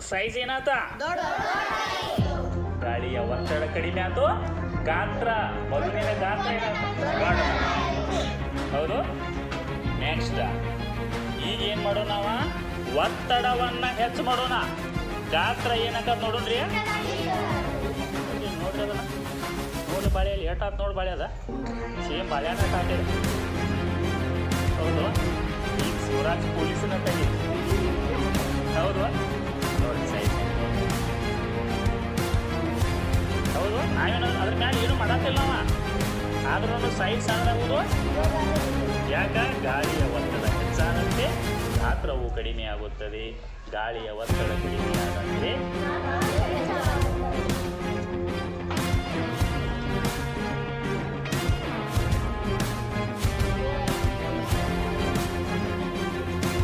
size ಏನಾತ ಗಾಳಿಯ ಒತ್ತಡ ಕಡಿಮೆ ಆಯ್ತು ಗಾತ್ರ ಮಗುವಿನ ಗಾತ್ರ ಏನಾಯ್ತು ಹೌದು ನೆಕ್ಸ್ಟ್ ಈಗ ಏನ್ ಮಾಡೋಣ ನಾವ ಒತ್ತಡವನ್ನ ಹೆಚ್ಚು ಮಾಡೋಣ ಗಾತ್ರ ಏನಕ್ಕ ನೋಡೋಣ್ರಿ ನೋಡ್ರಿ ಅದನ್ನ ನೋಡಿ ಬಾಳೆಯಲ್ಲಿ ಏಟಾತ್ ನೋಡಿ ಬಾಳೆ ಅದ ಸೇಮ್ ಬಾಳೆನ ಹಾಕಿದೆ ಹೌದು ಈಗ ಶಿವರಾಜ್ ಪೊಲೀಸನ ತೆಗಿ ಹೌದು ನೋಡಿ ಸೈಜ್ ಹೌದು ನಾವೇನ ಅದ್ರ ಮ್ಯಾಲೆ ಏನು ಮಾಡತ್ತಿಲ್ಲ ನಾವ ಆದ್ರೂ ಸೈಜ್ ಸಣ್ಣದಾಗುವುದು ಯಾಕ ಗಾಳಿಯ ಒತ್ತಡ ಹೆಚ್ಚಾದಂತೆ ಗಾತ್ರವು ಕಡಿಮೆ ಆಗುತ್ತದೆ ಗಾಳಿಯ ಒತ್ತಡ ಕಡಿಮೆ ಆದಂತೆ